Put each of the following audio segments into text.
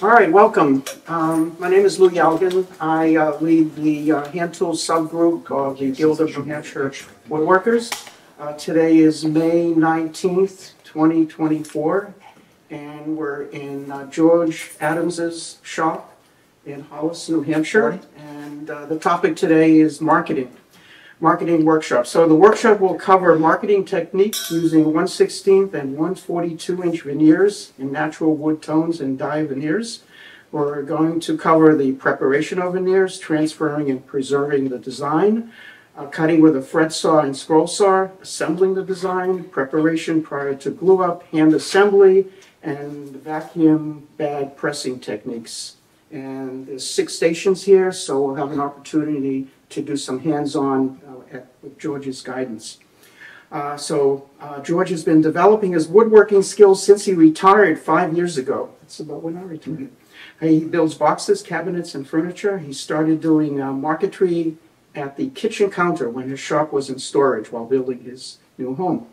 All right, welcome. My name is Lou Yalgan. I lead the hand tool subgroup of the Guild of New Hampshire Woodworkers. Today is May 19th, 2024, and we're in George Adams's shop in Hollis, New Hampshire. And the topic today is marketing workshop. So the workshop will cover marketing techniques using 1/16 and 1/42-inch veneers in natural wood tones and dye veneers. We're going to cover the preparation of veneers, transferring and preserving the design, cutting with a fret saw and scroll saw, assembling the design, preparation prior to glue up, hand assembly, and vacuum bag pressing techniques. And there's 6 stations here, so we'll have an opportunity to do some hands-on with George's guidance. George has been developing his woodworking skills since he retired 5 years ago. That's about when I retired. He builds boxes, cabinets, and furniture. He started doing marquetry at the kitchen counter when his shop was in storage while building his new home.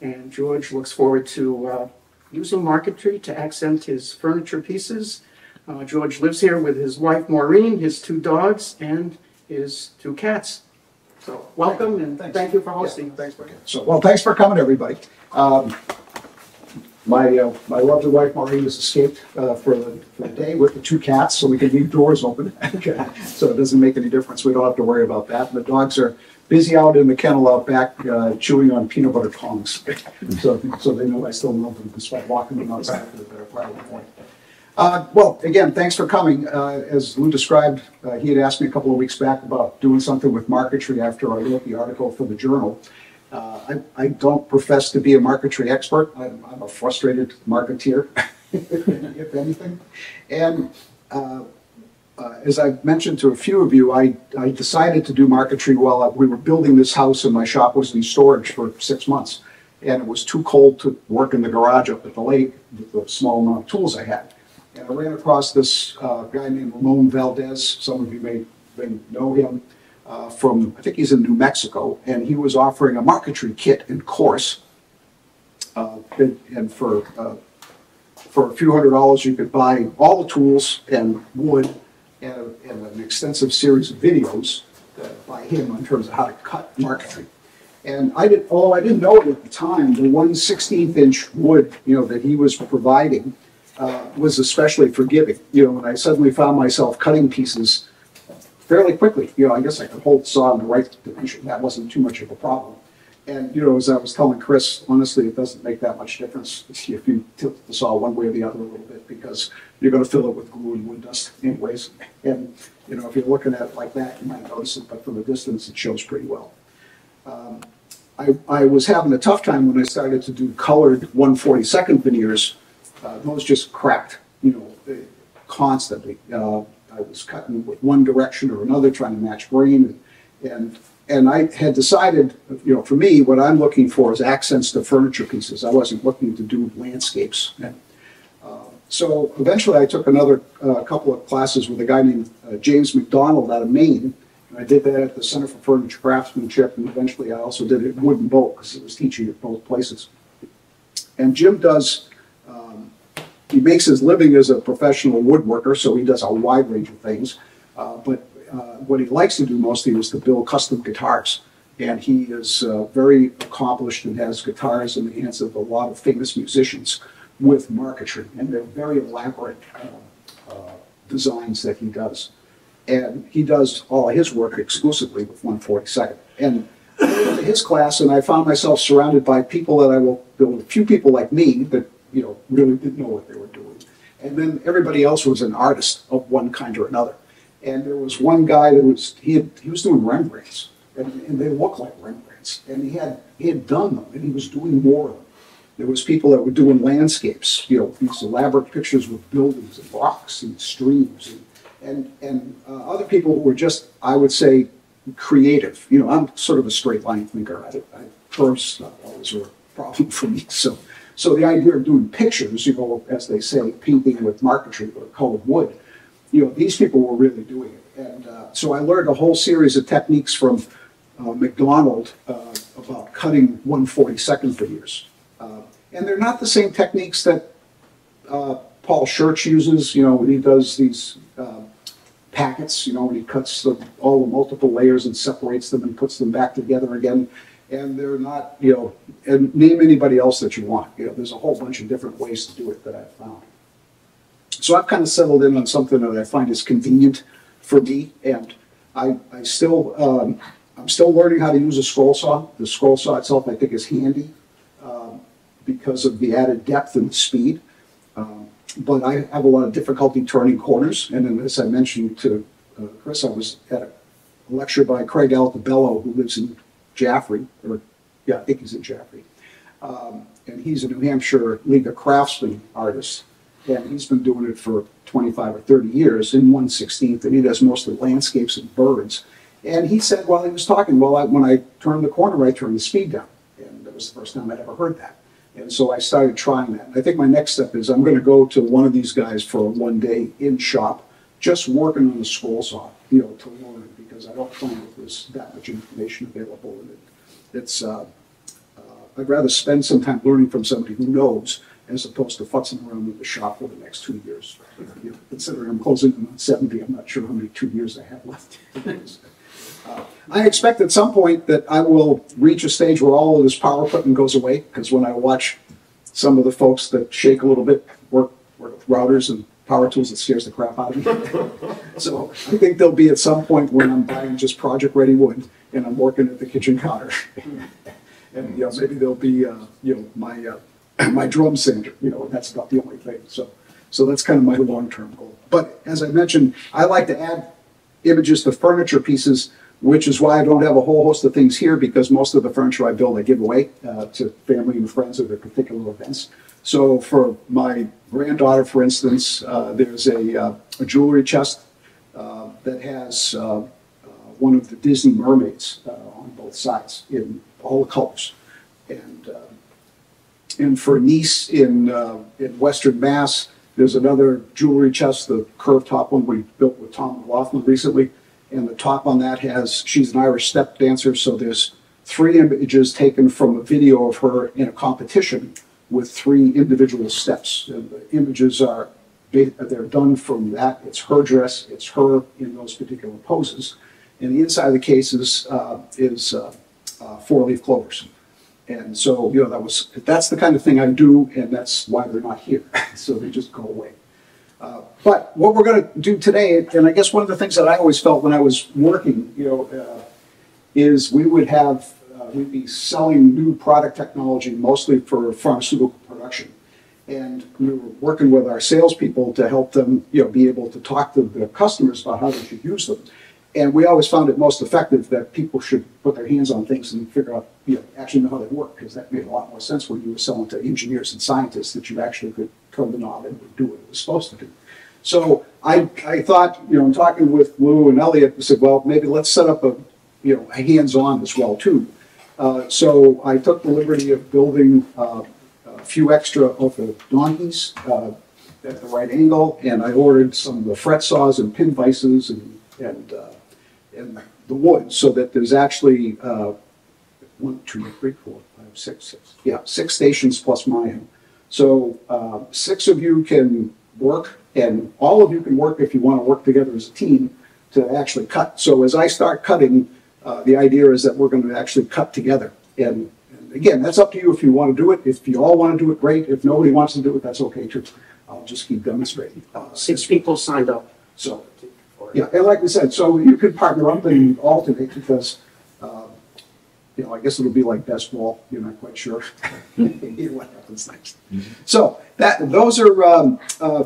And George looks forward to using marquetry to accent his furniture pieces. George lives here with his wife Maureen, his 2 dogs, and his 2 cats. So welcome and thank you for hosting. Yeah, thanks, Marquetry. Well, thanks for coming, everybody. My lovely wife Maureen has escaped for the day with the 2 cats, so we can leave doors open. So it doesn't make any difference. We don't have to worry about that. And the dogs are busy out in the kennel out back chewing on peanut butter tongs. So they know I still love them despite walking them outside for the better part of the morning. Well, again, thanks for coming. As Lou described, he had asked me a couple of weeks back about doing something with marquetry after I wrote the article for the journal. I don't profess to be a marquetry expert. I'm a frustrated marketeer, if anything. And as I mentioned to a few of you, I decided to do marquetry while we were building this house and my shop was in storage for 6 months. And it was too cold to work in the garage up at the lake with the small amount of tools I had. And I ran across this guy named Ramon Valdez. Some of you may know him from, I think he's in New Mexico, and he was offering a marquetry kit and course. And for a few $100s, you could buy all the tools and wood and an extensive series of videos by him in terms of how to cut marquetry. And I didn't know it at the time, the 1/16-inch wood, that he was providing was especially forgiving. When I suddenly found myself cutting pieces fairly quickly, I guess I could hold the saw in the right dimension. That wasn't too much of a problem. And, as I was telling Chris, honestly, it doesn't make that much difference if you tilt the saw one way or the other a little bit, because you're going to fill it with glue and wood dust anyways. And, if you're looking at it like that, you might notice it, but from a distance, it shows pretty well. I was having a tough time when I started to do colored 1/42 veneers. Those just cracked, constantly. I was cutting with one direction or another, trying to match grain, and I had decided, for me, what I'm looking for is accents to furniture pieces. I wasn't looking to do landscapes. So eventually I took another couple of classes with a guy named James McDonald out of Maine. And I did that at the Center for Furniture Craftsmanship, and eventually I also did it at Wood and Bolt, because it was teaching at both places. And Jim he makes his living as a professional woodworker, so he does a wide range of things. But what he likes to do mostly is to build custom guitars. And he is very accomplished and has guitars in the hands of a lot of famous musicians with marquetry. And they're very elaborate designs that he does. And he does all his work exclusively with 1/42. And I went to his class, and I found myself surrounded by people there were a few people like me that really didn't know what they were doing. And then everybody else was an artist of one kind or another. And there was one guy that he was doing Rembrandts, and they looked like Rembrandts. And he had done them, and he was doing more of them. There was people that were doing landscapes, these elaborate pictures with buildings and rocks and streams, and other people who were just, I would say, creative. I'm sort of a straight line thinker. Curves not always were a problem for me. So the idea of doing pictures, as they say, painting with marquetry or colored wood, these people were really doing it. And so I learned a whole series of techniques from McDonald about cutting 1/42 veneers. And they're not the same techniques that Paul Schurch uses, you know, when he does these packets, you know, when he cuts all the multiple layers and separates them and puts them back together again. And they're not, you know, and name anybody else that you want. You know, there's a whole bunch of different ways to do it that I've found. So I've kind of settled in on something that I find is convenient for me, and I'm still learning how to use a scroll saw. The scroll saw itself, I think, is handy because of the added depth and speed. But I have a lot of difficulty turning corners, and then, as I mentioned to Chris, I was at a lecture by Craig Altabello, who lives in Jaffrey, or yeah, I think he's in Jaffrey, and he's a New Hampshire League of Craftsmen artist, and he's been doing it for 25 or 30 years in 1/16, and he does mostly landscapes and birds. And he said, while he was talking, well, when I turn the corner, I turn the speed down, and that was the first time I'd ever heard that. And so I started trying that. And I think my next step is I'm going to go to one of these guys for a one-day in-shop, just working on the scroll saw, you know, to learn, because I don't find that there's that much information available in it. It's I'd rather spend some time learning from somebody who knows, as opposed to futzing around in the shop for the next 2 years. You know, considering I'm closing in on 70, I'm not sure how many 2 years I have left. I expect at some point that I will reach a stage where all of this power putting goes away, because when I watch some of the folks that shake a little bit work with routers and power tools, it scares the crap out of me. So I think there'll be at some point when I'm buying just project-ready wood and I'm working at the kitchen counter. And, you know, maybe there'll be, you know, my drum sander, you know, and that's about the only thing. So that's kind of my long-term goal. But as I mentioned, I like to add images to furniture pieces, which is why I don't have a whole host of things here, because most of the furniture I build I give away to family and friends at their particular events. So for my granddaughter, for instance, there's a jewelry chest that has one of the Disney mermaids on both sides in all the colors. And for a niece in Western Mass, there's another jewelry chest, the curved top one we built with Tom McLaughlin recently. And the top on that has, she's an Irish step dancer, so there's 3 images taken from a video of her in a competition with 3 individual steps. And the images are, they're done from that. It's her dress, it's her in those particular poses. And the inside of the case is 4-leaf clovers. And so, you know, that's the kind of thing I do, and that's why they're not here. So they just go away. But what we're going to do today, and I guess one of the things that I always felt when I was working, you know, is we'd be selling new product technology, mostly for pharmaceutical production. And we were working with our salespeople to help them, you know, be able to talk to the customers about how they should use them. And we always found it most effective that people should put their hands on things and figure out, you know, actually know how they work, because that made a lot more sense when you were selling to engineers and scientists, that you actually could turn the knob and do what it was supposed to do. So I thought, you know, talking with Lou and Elliot, I said, well, maybe let's set up a hands-on as well too. So I took the liberty of building a few extra of the donkeys at the right angle, and I ordered some of the fret saws and pin vices and the wood, so that there's actually 1, 2, 3, 4, 5, 6, 6 stations plus mine. So 6 of you can work, and all of you can work if you want to work together as a team to actually cut. So as I start cutting, the idea is that we're going to actually cut together. And again, that's up to you if you want to do it. If you all want to do it, great. If nobody wants to do it, that's okay too. I'll just keep demonstrating. 6 people signed up. So, yeah, and like we said, so you could partner up and alternate, because, you know, I guess it'll be like best ball. You're not quite sure what happens next. So those are,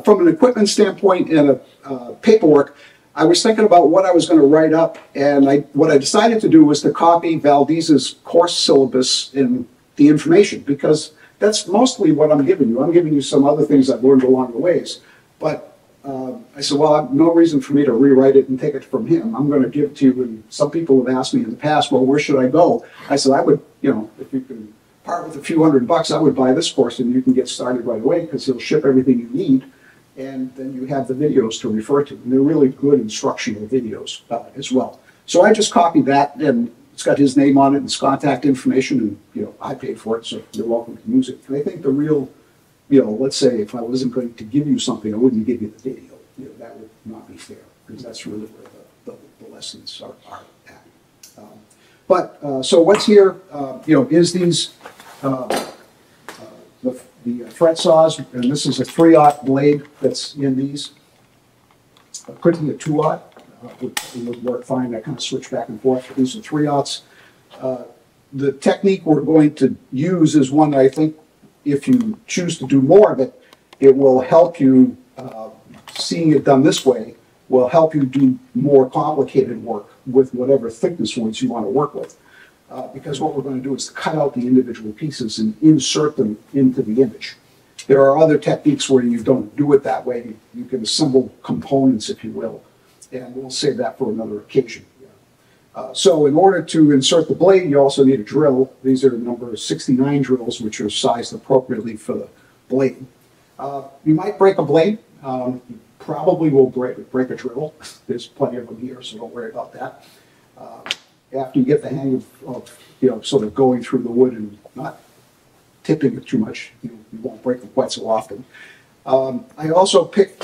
from an equipment standpoint and a paperwork, I was thinking about what I was going to write up, and what I decided to do was to copy Valdez's course syllabus in the information, because that's mostly what I'm giving you. I'm giving you some other things I've learned along the ways, but I said, well, no reason for me to rewrite it and take it from him. I'm going to give it to you. And some people have asked me in the past, well, where should I go? I said, I would, you know, if you can part with a few $100, I would buy this course, and you can get started right away, because he'll ship everything you need. And then you have the videos to refer to. And they're really good instructional videos as well. So I just copied that, and it's got his name on it and his contact information, and, you know, I paid for it, so you're welcome to use it. And I think the real let's say if I wasn't going to give you something, I wouldn't give you the video. That would not be fair, because that's really where the lessons are at. So what's here, is these, the fret saws, and this is a 3/0 blade that's in these. Printing a 2/0 would work fine. I kind of switch back and forth. These are 3/0s. The technique we're going to use is one that I think, if you choose to do more of it, it will help you, seeing it done this way, will help you do more complicated work with whatever thickness ones you want to work with. Because what we're going to do is cut out the individual pieces and insert them into the image. There are other techniques where you don't do it that way. You can assemble components, if you will, and we'll save that for another occasion. So in order to insert the blade, you also need a drill. These are number 69 drills, which are sized appropriately for the blade. You might break a blade. You probably will break a drill. There's plenty of them here, so don't worry about that. After you get the hang of sort of going through the wood and not tipping it too much, you won't break them quite so often. I also put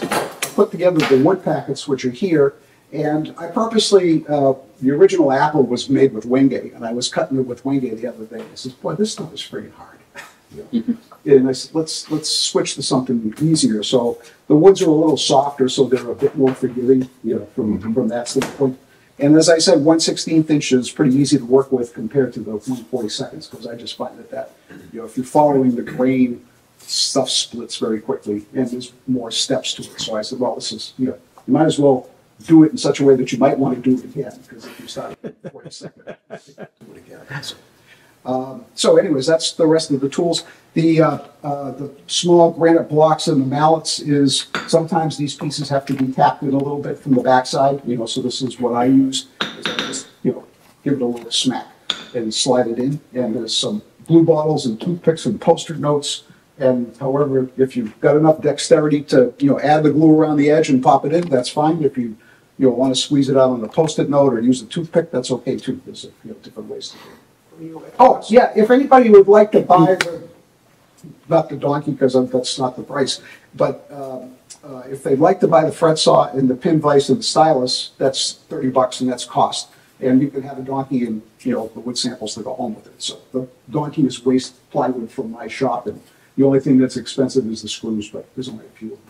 together the wood packets, which are here, and I purposely, the original apple was made with wenge, and I was cutting it with wenge the other day. I said, boy, this stuff is freaking hard. And I said, let's switch to something easier. So the woods are a little softer, so they're a bit more forgiving, from that standpoint. And as I said, 1/16 inch is pretty easy to work with compared to the 1/42, because I just find that if you're following the grain, stuff splits very quickly, and there's more steps to it. So I said, well, this is, you might as well do it in such a way that you might want to do it again, because if you start at 1/42, do it again. So anyways, that's the rest of the tools. The small granite blocks and the mallets is, sometimes these pieces have to be tapped in a little bit from the backside, so this is what I use, is I just, give it a little smack and slide it in. And there's some glue bottles and toothpicks and Post-it notes. And however, if you've got enough dexterity to, add the glue around the edge and pop it in, that's fine. If you, want to squeeze it out on a Post-it note or use a toothpick, that's okay too. There's, different ways to do it. Oh, yeah, if anybody would like to buy not the donkey, because that's not the price, but if they'd like to buy the fret saw and the pin vise and the stylus, that's $30, and that's cost. And you can have a donkey and, the wood samples to go home with it. So the donkey is waste plywood from my shop, and the only thing that's expensive is the screws, but there's only a few of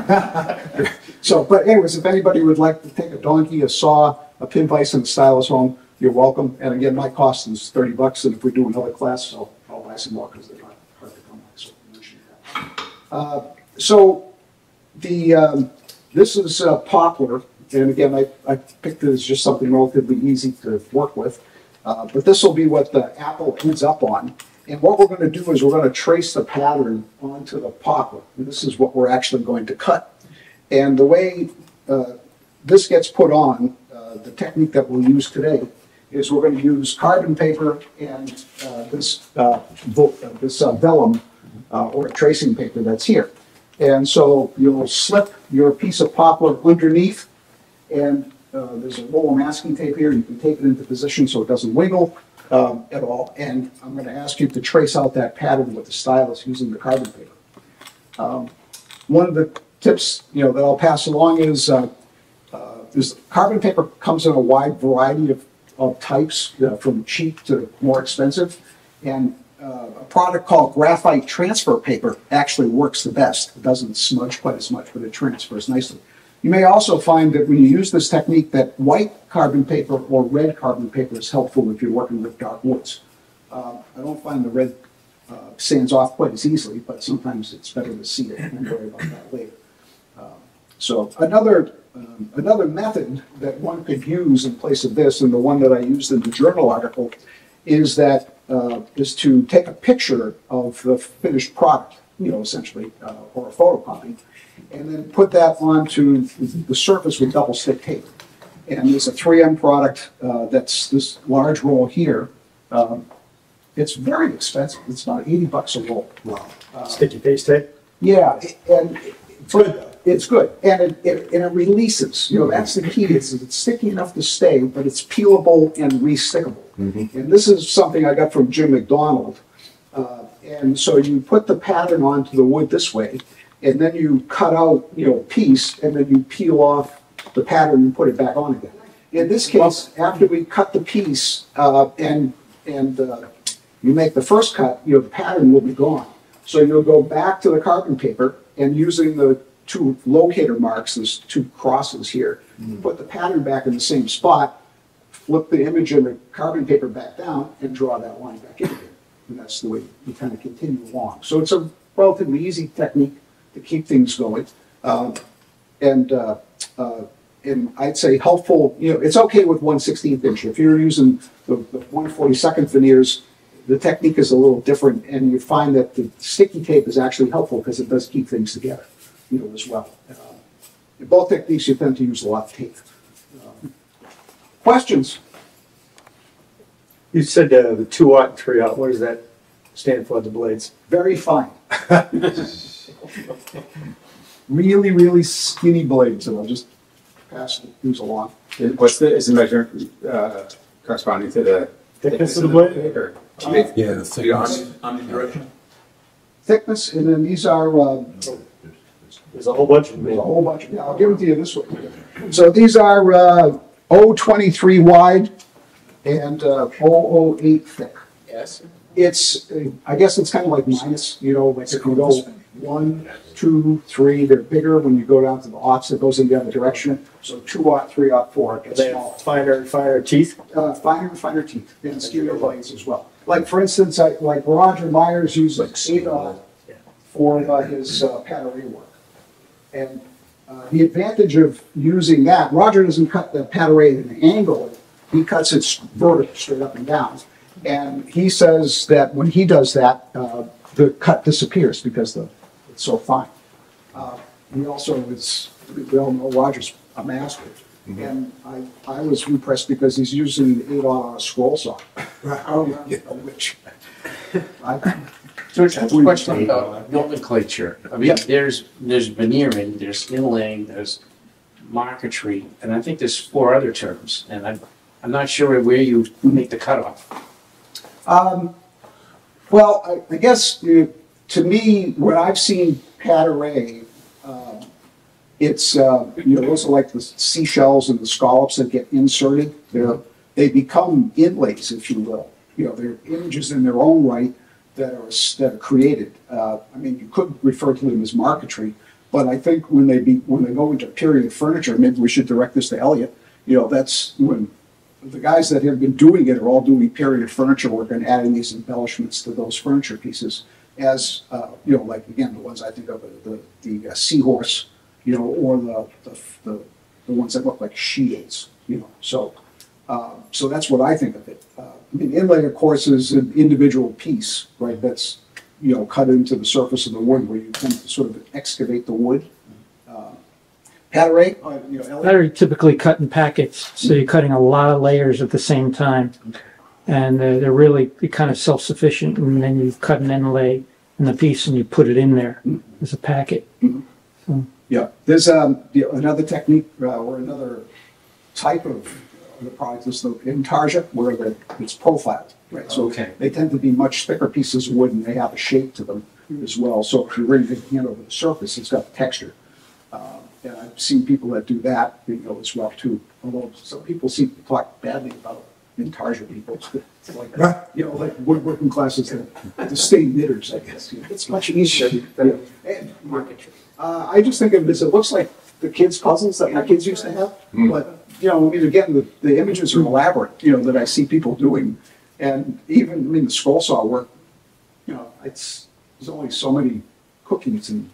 them. So, but anyways, if anybody would like to take a donkey, a saw, a pin vise, and a stylus home, you're welcome. And again, my cost is $30, and if we do another class, I'll buy some more, because they're not hard to come by. So mention that. So this is poplar, and again, I picked it as just something relatively easy to work with. But this will be what the apple ends up on. And what we're going to do is we're going to trace the pattern onto the poplar. And this is what we're actually going to cut. And the way this gets put on, the technique that we'll use today, is we're going to use carbon paper and this vellum or tracing paper that's here. And so you'll slip your piece of poplar underneath, and there's a roll of masking tape here. You can tape it into position so it doesn't wiggle at all. And I'm going to ask you to trace out that pattern with the stylus using the carbon paper. One of the tips that I'll pass along is carbon paper comes in a wide variety of types, from cheap to more expensive. And a product called graphite transfer paper actually works the best. It doesn't smudge quite as much, but it transfers nicely. You may also find that when you use this technique that white carbon paper or red carbon paper is helpful if you're working with dark woods. I don't find the red sands off quite as easily, but sometimes it's better to see it and worry about that later. So another method that one could use in place of this, and the one that I used in the journal article, is to take a picture of the finished product, essentially, or a photocopy, and then put that onto the surface with double stick tape. And there's a 3M product that's this large roll here. It's very expensive. It's about $80 a roll. Wow. Sticky paste tape? Yeah, and it's good, and it releases. That's the key. It's sticky enough to stay, but it's peelable and re-stickable. Mm-hmm. And this is something I got from Jim McDonald. And so you put the pattern onto the wood this way, and then you cut out, you know, a piece, and then you peel off the pattern and put it back on again. In this case, after we cut the piece and you make the first cut, you know, the pattern will be gone. So you'll go back to the carbon paper and using the two locator marks, there's two crosses here, put the pattern back in the same spot, flip the image in the carbon paper back down and draw that line back in again. And that's the way you kind of continue along. So it's a relatively easy technique to keep things going. And I'd say helpful, you know, it's okay with 1/16 inch. If you're using the 1/42 veneers, the technique is a little different, and you find that the sticky tape is actually helpful because it does keep things together, you know, as well. In both techniques, you tend to use a lot of tape. Questions? You said the 2/0 and 3/0. What does that stand for, the blades? Very fine. Really, really skinny blades, So I'll just pass these along. What's the, is the measure corresponding to the Thickness of the blade? or- Yeah, the thickness. Omnidirectional? Thickness, and then these are There's a whole bunch of a them. whole bunch. Yeah, I'll give it to you this way. So these are 023 wide and 008 thick. Yes. It's, I guess it's kind of like minus, you know, like if you go 1, 2, 3, they're bigger. When you go down to the aughts, it goes in the other direction. So 2/0, 3/0, 4, it gets They smaller. have finer teeth. Finer teeth and skinnier blades as well. Like for instance, like Roger Myers uses 8/0 for his pattern work. And the advantage of using that, Roger doesn't cut the pattern at an angle, he cuts it vertical, straight up and down. And he says that when he does that, the cut disappears because it's so fine. He also is, we all know Roger's a master. And I was impressed because he's using 8/0 on a scroll saw. Which So it's a question about nomenclature. I mean, there's veneering, there's inlaying, there's marquetry, and I think there's 4 other terms, and I'm not sure where you make the cutoff. Well, I guess to me, when I've seen pattern, it's those are like the seashells and the scallops that get inserted. They become inlays, if you will. They're images in their own right that are created. I mean, you could refer to them as marquetry, but I think when they go into period furniture, maybe we should direct this to Elliot. That's when the guys that have been doing it are all doing period furniture work and adding these embellishments to those furniture pieces. As like again, the ones I think of, the seahorse, or the ones that look like shields, So that's what I think of it. I mean, inlay, of course, is an individual piece, right? That's cut into the surface of the wood, where you tend to sort of excavate the wood. Pattern, Elliot? They're typically cut in packets, so you're cutting a lot of layers at the same time. And they're really kind of self-sufficient, and then you cut an inlay in the piece and you put it in there as a packet. So. Yeah, there's another technique or another type of the product is the intarsia, where it's profiled, right? So they tend to be much thicker pieces of wood, and they have a shape to them as well. So if you bring your hand over the surface, it's got texture. And I've seen people that do that, as well too. Although some people seem to talk badly about intarsia people, like woodworking classes, the state knitters, I guess. It's much easier than marquetry. I just think of it as it looks like the kids' puzzles that my kids used to have, but I mean, again, the images are elaborate, that I see people doing, and even the scroll saw work, there's only so many cookies and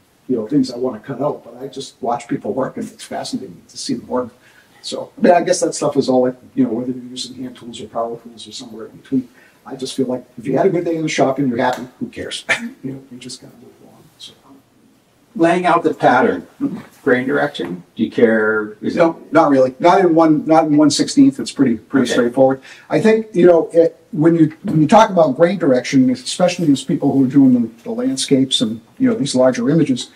things I want to cut out, but I just watch people work, and it's fascinating to see them work. So, I mean, I guess that stuff is all like, whether you're using hand tools or power tools or somewhere in between. I just feel like if you had a good day in the shop and you're happy, who cares? You just kind of move along. So. Laying out the pattern, grain direction. Do you care? No, not really. Not in 1/16. It's pretty straightforward. I think when you talk about grain direction, especially these people who are doing the landscapes and these larger images.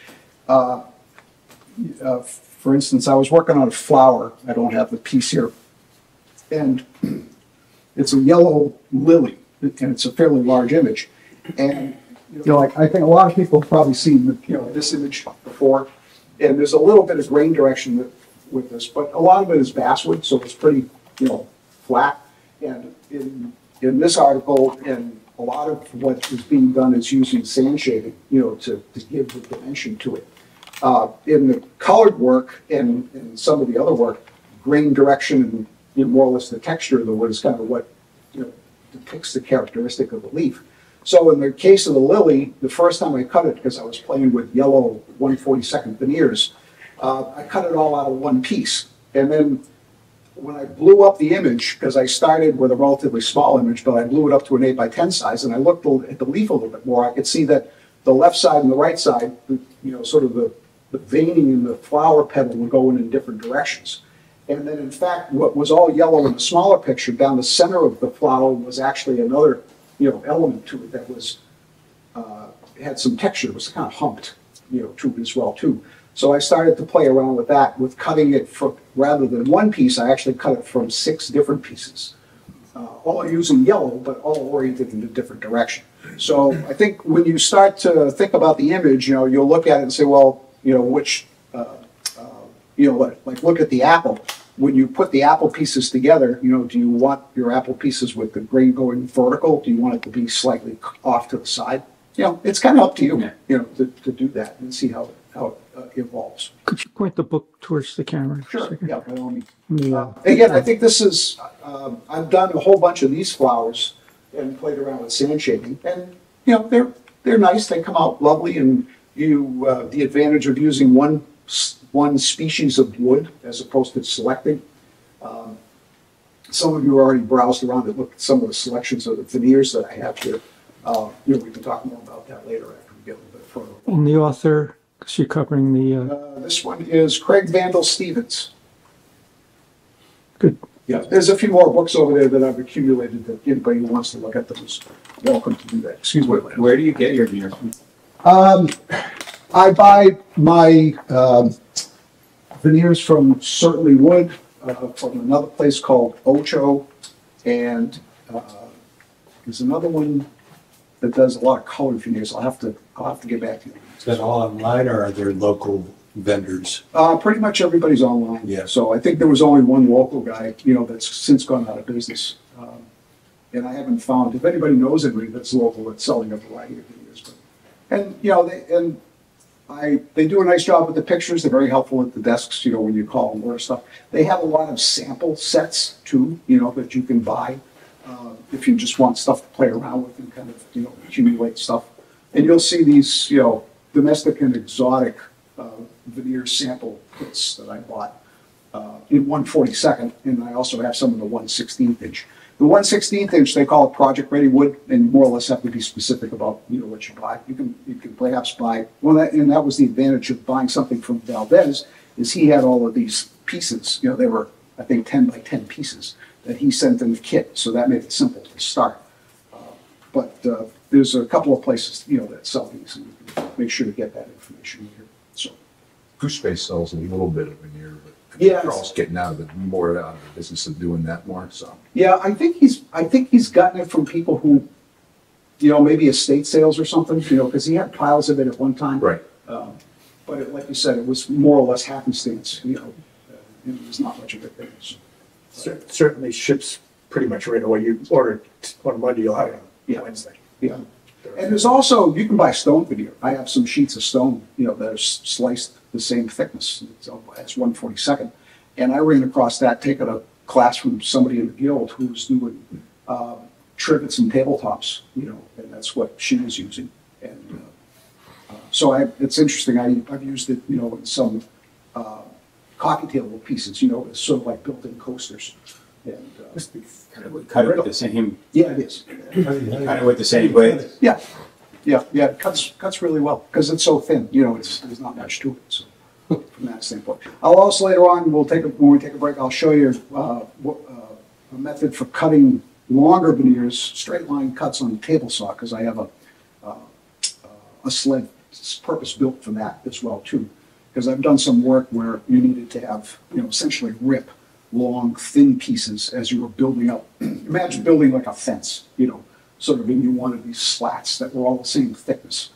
For instance, I was working on a flower. I don't have the piece here, and it's a yellow lily, and it's a fairly large image. And You know, like, I think a lot of people have probably seen, you know, this image before, and there's a little bit of grain direction with this, but a lot of it is basswood, so it's pretty, you know, flat. And in this article, and a lot of what is being done is using sand shading, you know, to give the dimension to it. In the colored work and some of the other work, grain direction and, you know, more or less the texture of the wood is kind of what, you know, depicts the characteristic of the leaf. So in the case of the lily, the first time I cut it, because I was playing with yellow 1/42 veneers, I cut it all out of one piece. And then when I blew up the image, because I started with a relatively small image, but I blew it up to an 8x10 size, and I looked at the leaf a little bit more, I could see that the left side and the right side, you know, sort of the veining in the flower petal were going in different directions. And then in fact, what was all yellow in the smaller picture, down the center of the flower was actually another, you know, element to it that was, had some texture, it was kind of humped, you know, to it as well too. So I started to play around with that, with cutting it from, rather than one piece, I actually cut it from 6 different pieces. All using yellow, but all oriented in a different direction. So I think when you start to think about the image, you know, you'll look at it and say, well, you know, which, you know, like look at the apple. When you put the apple pieces together, you know, do you want your apple pieces with the grain going vertical? Do you want it to be slightly off to the side? You know, it's kind of up to you, you know, to do that and see how it evolves. Could you point the book towards the camera? For a Sure, second? yeah, by all means. Yeah. Again, I think this is, I've done a whole bunch of these flowers and played around with sand shading, and, you know, they're nice, they come out lovely, and you, the advantage of using one species of wood as opposed to selecting. Some of you already browsed around and looked at some of the selections of the veneers that I have here. You know, we can talk more about that later after we get a little bit further. And the author, because you're covering the, This one is Craig Vandal Stevens. good. Yeah, there's a few more books over there that I've accumulated that anybody who wants to look at them is welcome to do that. Excuse me. Where do you get your veneers from? I buy my veneers from Certainly Wood, from another place called Ocho, and there's another one that does a lot of colored veneers. I'll have to get back to you. Is that all online or are there local vendors? Pretty much everybody's online. Yeah. So I think there was only one local guy, you know, that's since gone out of business. And I haven't found, if anybody knows anybody that's local that's selling a variety of veneers. But, and, you know, they do a nice job with the pictures. They're very helpful at the desks, you know, when you call and order stuff. They have a lot of sample sets too, you know, that you can buy if you just want stuff to play around with and kind of, you know, accumulate stuff. And you'll see these, you know, domestic and exotic veneer sample kits that I bought in 1/42, and I also have some of the 1/16 inch. The 1/16 inch, they call it project ready wood, and more or less have to be specific about, you know, what you buy. You can perhaps buy, well, and that was the advantage of buying something from Valdez, is he had all of these pieces, you know, they were, I think, 10x10 pieces that he sent in the kit, so that made it simple to start. But there's a couple of places, you know, that sell these, and you can make sure to get that information here. So, Goose Space sells a little bit of veneer, but yeah, Carl's getting out of the business of doing that more. So yeah, I think he's gotten it from people who, you know, maybe estate sales or something, you know, because he had piles of it at one time. right. But like you said, it was more or less happenstance, you know, and there's not much of it there. So, Certainly ships pretty much right away. You order it on Monday, you'll have it Yeah. on Wednesday. yeah. And there's also, you can buy stone veneer. I have some sheets of stone, you know, that are sliced the same thickness. It's 1/42. And I ran across that, taking a class from somebody in the guild who's doing trivets and tabletops, you know, and that's what she was using. And so it's interesting. I've used it, you know, in some coffee table pieces, you know, it's sort of like built-in coasters. And Cut it with the same, yeah, it is. kind of with the same way. Yeah, it cuts really well, because it's so thin, you know, there's not much to it, so, from that standpoint. I'll also later on, when we take a break, I'll show you a method for cutting longer veneers, straight line cuts on a table saw, because I have a sled purpose-built for that as well, too. Because I've done some work where you needed to have, you know, essentially rip long, thin pieces as you were building up. Imagine building like a fence, you know, sort of, and you wanted these slats that were all the same thickness.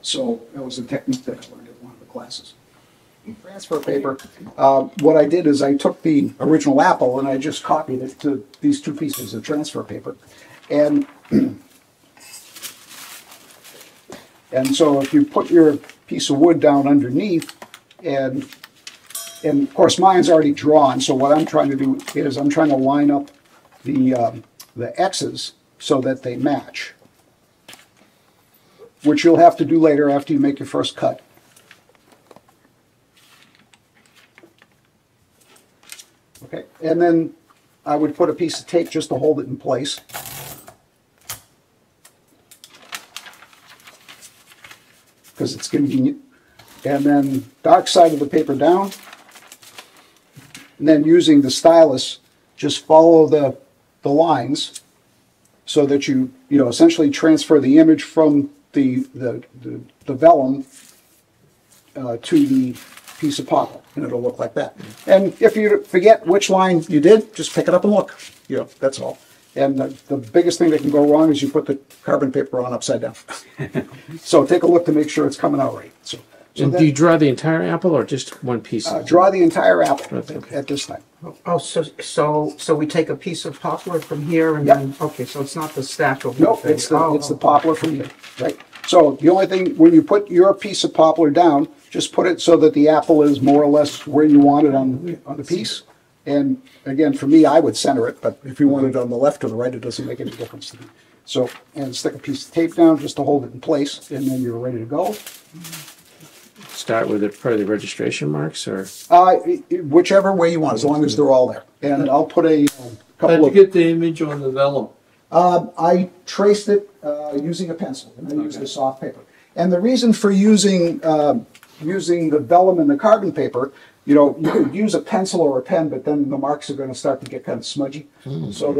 So that was a technique that I learned at one of the classes. Transfer paper, what I did is I took the original apple and I just copied it to these two pieces of transfer paper. And and so if you put your piece of wood down underneath, and of course mine's already drawn, so what I'm trying to do is I'm trying to line up the X's so that they match, which you'll have to do later after you make your first cut. Okay, and then I would put a piece of tape just to hold it in place. Because it's convenient. And then dark side of the paper down. And then using the stylus, just follow the lines so that you essentially transfer the image from the vellum to the piece of poplar, and it'll look like that. And if you forget which line you did, just pick it up and look. That's all. And the biggest thing that can go wrong is you put the carbon paper on upside down. So take a look to make sure it's coming out right. So And do you draw the entire apple or just one piece? draw the entire apple at this time. Oh, so we take a piece of poplar from here and Yep. then, okay, so it's not the stack of wood Nope, thing. it's the poplar from here, right? So the only thing, when you put your piece of poplar down, just put it so that the apple is more or less where you want it on the piece. And again, for me, I would center it, but if you want it on the left or the right, it doesn't make any difference to me. So, and stick a piece of tape down just to hold it in place, and then you're ready to go. Start with it part of the registration marks, or? Whichever way you want, as long as they're all there. And I'll put a How'd couple you of... get the image on the vellum? I traced it using a pencil, and I used a soft paper. And the reason for using the vellum and the carbon paper, you could use a pencil or a pen, but then the marks are going to start to get kind of smudgy. So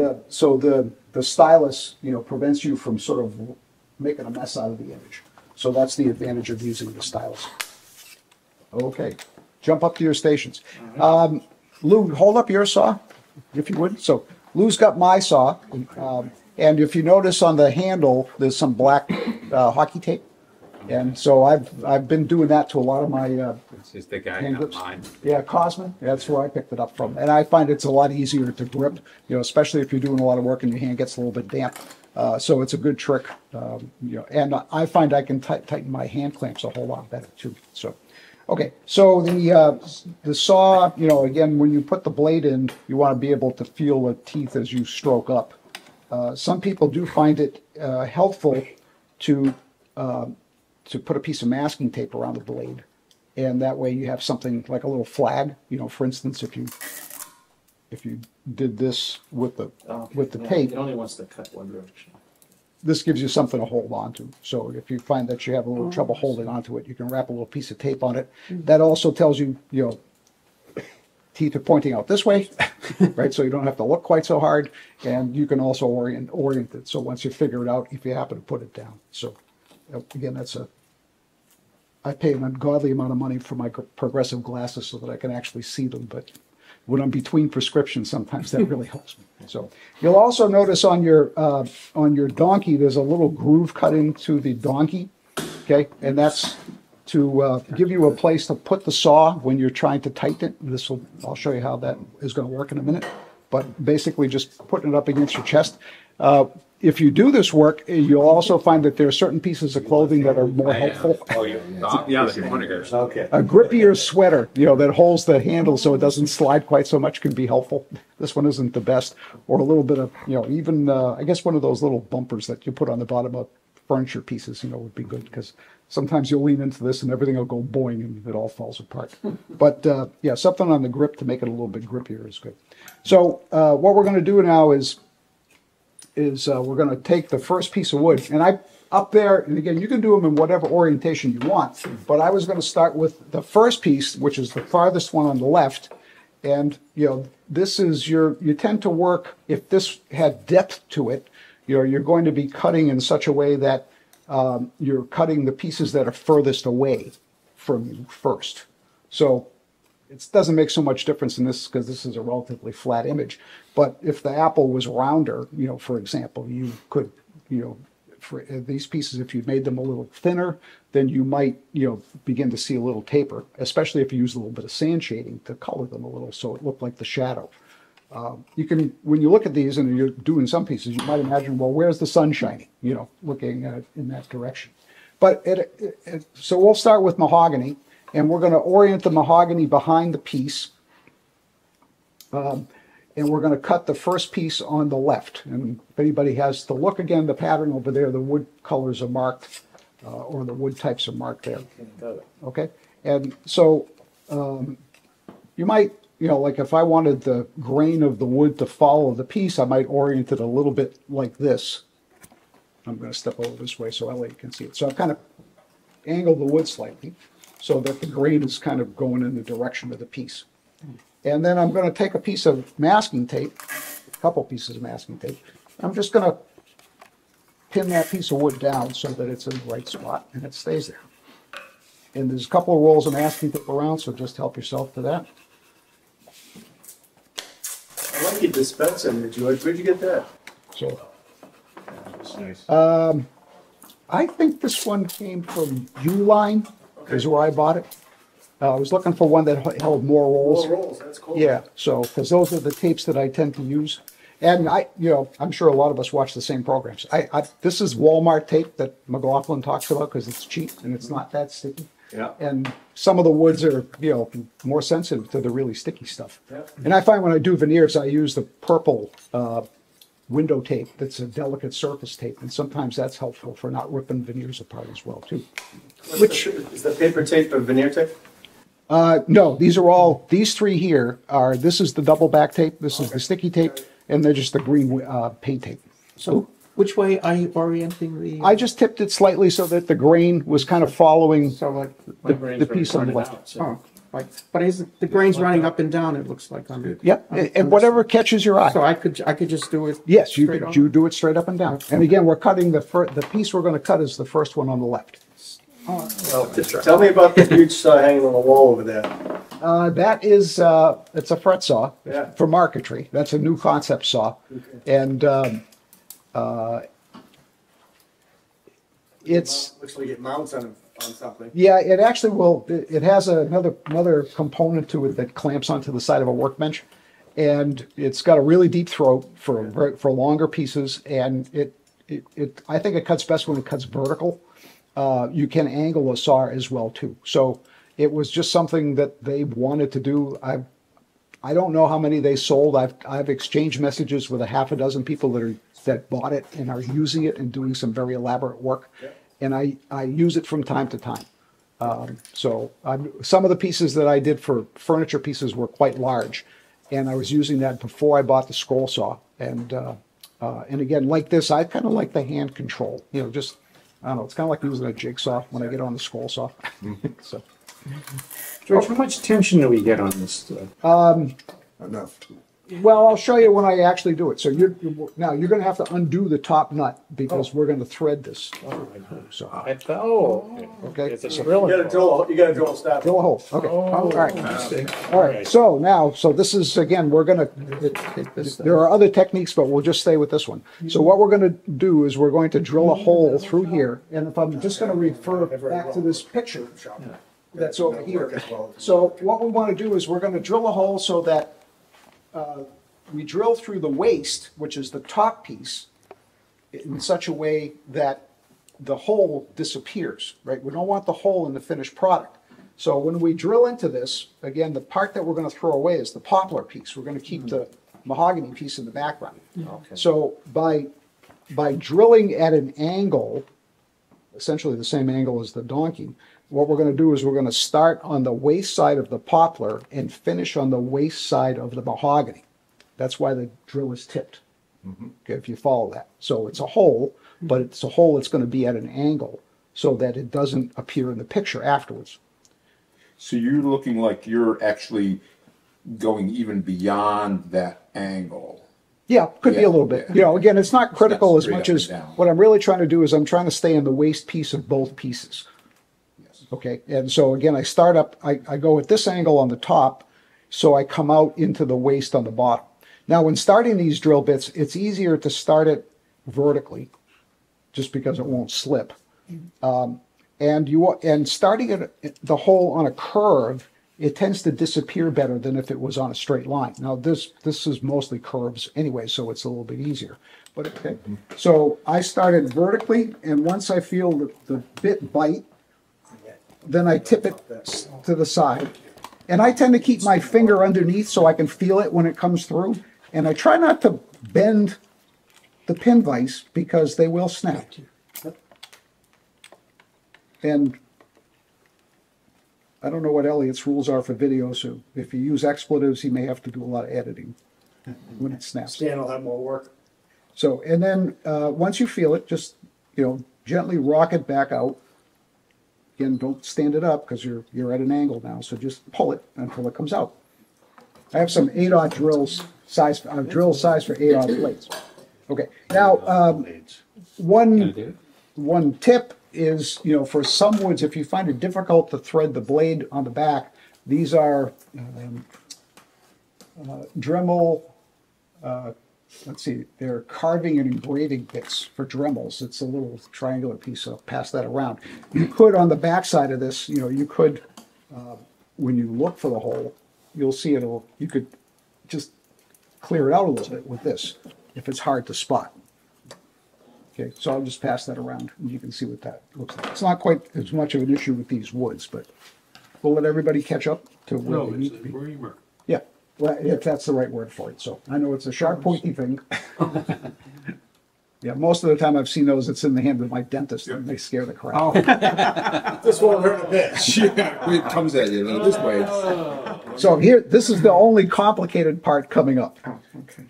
the stylus, prevents you from sort of making a mess out of the image. So that's the advantage of using the stylus. Okay, jump up to your stations. Lou, hold up your saw, if you would. So Lou's got my saw, and if you notice on the handle, there's some black hockey tape. And so I've been doing that to a lot of my This is the guy, hand not grips. mine. Yeah, Cosman. That's where I picked it up from. And I find it's a lot easier to grip, especially if you're doing a lot of work and your hand gets a little bit damp. So it's a good trick, and I find I can tighten my hand clamps a whole lot better too. So, okay, so the saw, again, when you put the blade in, you want to be able to feel the teeth as you stroke up. Some people do find it helpful to put a piece of masking tape around the blade, and that way you have something like a little flag. For instance, if you did this with the tape, It only wants to cut one direction. this gives you something to hold on to. So if you find that you have a little trouble holding onto it, you can wrap a little piece of tape on it. That also tells you, teeth are pointing out this way, right? So you don't have to look quite so hard, and you can also orient it. So once you figure it out, if you happen to put it down. So again, I pay an ungodly amount of money for my progressive glasses so that I can actually see them, but when I'm between prescriptions, sometimes that really helps me. So you'll also notice on your donkey, there's a little groove cut into the donkey, okay? And that's to give you a place to put the saw when you're trying to tighten it. I'll show you how that is going to work in a minute. But basically just putting it up against your chest. If you do this work, you'll also find that there are certain pieces of clothing that are more helpful. Oh, yeah, the vinegar. Okay. A grippier sweater, that holds the handle so it doesn't slide quite so much can be helpful. This one isn't the best. Or a little bit of, even, I guess one of those little bumpers that you put on the bottom of furniture pieces, would be good, because sometimes you'll lean into this and everything will go boing and it all falls apart. But yeah, something on the grip to make it a little bit grippier is good. So what we're going to do now is we're going to take the first piece of wood, and up there, and again, you can do them in whatever orientation you want, but I was going to start with the first piece, which is the farthest one on the left, and this is you tend to work, if this had depth to it, you're going to be cutting in such a way that you're cutting the pieces that are furthest away from you first. So it doesn't make so much difference in this because this is a relatively flat image. But if the apple was rounder, for example, you could, for these pieces, if you made them a little thinner, then you might, begin to see a little taper, especially if you use a little bit of sand shading to color them a little so it looked like the shadow. You can, when you look at these and you're doing some pieces, you might imagine, well, where's the sun shining? Looking in that direction. But so we'll start with mahogany, and we're going to orient the mahogany behind the piece. And we're going to cut the first piece on the left. And if anybody has to look again, the pattern over there, the wood colors are marked, or the wood types are marked there. Okay? And so you might, like if I wanted the grain of the wood to follow the piece, I might orient it a little bit like this. I'm going to step over this way so Elliot can see it. So I've kind of angled the wood slightly so that the grain is kind of going in the direction of the piece. And then I'm going to take a piece of masking tape, a couple pieces of masking tape. I'm just going to pin that piece of wood down so that it's in the right spot and it stays there. And there's a couple of rolls of masking tape around, so just help yourself to that. I like your dispenser there, George. Where'd you get that? So That's nice. I think this one came from Uline, is where I bought it. I was looking for one that held more rolls. More rolls, that's cool. Yeah, so, because those are the tapes that I tend to use. And I'm sure a lot of us watch the same programs. This is Walmart tape that McLaughlin talks about because it's cheap and it's not that sticky. Yeah. And some of the woods are, more sensitive to the really sticky stuff. Yeah. And I find when I do veneers, I use the purple window tape that's a delicate surface tape. And sometimes that's helpful for not ripping veneers apart as well, too. Which is the paper tape or veneer tape? No, these three here this is the double back tape, this is the sticky tape, and they're just the green paint tape. So which way are you orienting the? I just tipped it slightly so that the grain was kind of following So like, the piece on the left. oh, like, but is the grain's running up and down, it looks like on it. Yep, and whatever catches your eye. So I could just do it. Yes, you straight could, on? you do it straight up and down. And again, we're cutting the piece we're going to cut is the first one on the left. Well, tell me about the huge saw hanging on the wall over there. That is, it's a fret saw Yeah. for Marquetry. That's a new concept saw. And it's, Looks like it mounts on something. yeah, it actually will, it has another component to it that clamps onto the side of a workbench. And it's got a really deep throat for longer pieces. And I think it cuts best when it cuts vertical. You can angle a saw as well too. So it was just something that they wanted to do. I don't know how many they sold. I've exchanged messages with a half a dozen people that bought it and are using it and doing some very elaborate work. Yeah. And I use it from time to time. Some of the pieces that I did for furniture pieces were quite large, and I was using that before I bought the scroll saw. And again, like this, I kind of like the hand control. Just I don't know. It's kind of like using a jigsaw when I get on the scroll saw. So, George, how much tension do we get on this? Enough. well, I'll show you when I actually do it. So now you're going to have to undo the top nut because we're going to thread this. So, okay. It's a You drill. gotta drill a stab. Drill a hole. Okay. All right. All right. So now, this is again, we're going to. There are other techniques, but we'll just stay with this one. So what we're going to do is we're going to drill a hole through here, and if I'm just going to refer back to this picture that's over here. So what we want to do is we're going to drill a hole so that we drill through the waist, which is the top piece, in such a way that the hole disappears, right? We don't want the hole in the finished product. So when we drill into this, again, the part that we're going to throw away is the poplar piece. We're going to keep the mahogany piece in the background. Okay. So by drilling at an angle, essentially the same angle as the donkey, what we're going to do is we're going to start on the waist side of the poplar and finish on the waist side of the mahogany. That's why the drill is tipped, okay, if you follow that. So it's a hole, but it's a hole that's going to be at an angle so that it doesn't appear in the picture afterwards. So you're looking like you're actually going even beyond that angle. Yeah, could be Yeah, a little bit. yeah. Again, it's not critical as straight much up as and down. what I'm really trying to do is I'm trying to stay in the waist piece of both pieces. Yes. Okay, and so again, I start up, I go at this angle on the top, so I come out into the waist on the bottom. Now, when starting these drill bits, it's easier to start it vertically just because it won't slip. And starting at the hole on a curve, it tends to disappear better than if it was on a straight line. Now this is mostly curves anyway, so it's a little bit easier. But okay, so I started vertically, and once I feel the bit bite, then I tip it to the side. And I tend to keep my finger underneath so I can feel it when it comes through. And I try not to bend the pin vise because they will snap. And I don't know what Elliot's rules are for video, so if you use expletives, he may have to do a lot of editing when it snaps. Stan will have more work. So, and then once you feel it, just, gently rock it back out. Again, don't stand it up because you're at an angle now, so just pull it until it comes out. I have some 8/0 drill size for 8/0 blades. Okay, now one tip is, for some woods, if you find it difficult to thread the blade on the back, these are Dremel, let's see, they're carving and engraving bits for Dremels. It's a little triangular piece, so I'll pass that around. You could, on the back side of this, you could, when you look for the hole, you'll see you could just clear it out a little bit with this, if it's hard to spot. Okay, so I'll just pass that around, and you can see what that looks like. It's not quite as much of an issue with these woods, but we'll let everybody catch up to where they need to be. Yeah, well, if that's the right word for it. So I know it's a sharp, pointy thing. Yeah, most of the time I've seen those, it's in the hand of my dentist, and they scare the crap. This won't hurt a bit. Yeah, it comes at you this way. So here, this is the only complicated part coming up. Okay.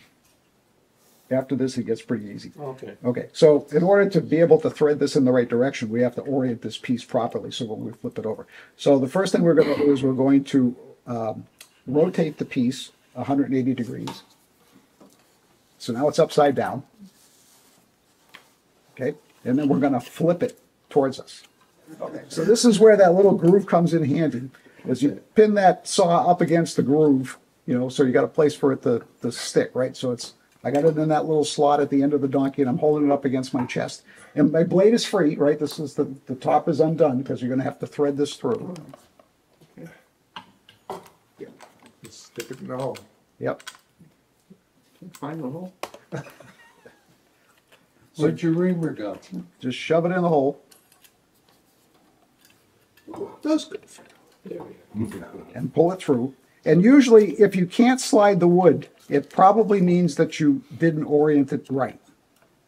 After this, it gets pretty easy. Okay. Okay, so in order to be able to thread this in the right direction, we have to orient this piece properly so when we flip it over. So the first thing we're going to do is we're going to rotate the piece 180 degrees. So now it's upside down. Okay, and then we're going to flip it towards us. Okay, so this is where that little groove comes in handy. As you pin that saw up against the groove, so you got a place for it to stick, right? So I got it in that little slot at the end of the donkey, and I'm holding it up against my chest. And my blade is free, right? This is the top is undone because you're going to have to thread this through. Okay. Yeah. Just stick it in the hole. Yep. Can't find the hole. Where'd your reamer go? Just shove it in the hole That's good. and pull it through. And usually, if you can't slide the wood, it probably means that you didn't orient it right.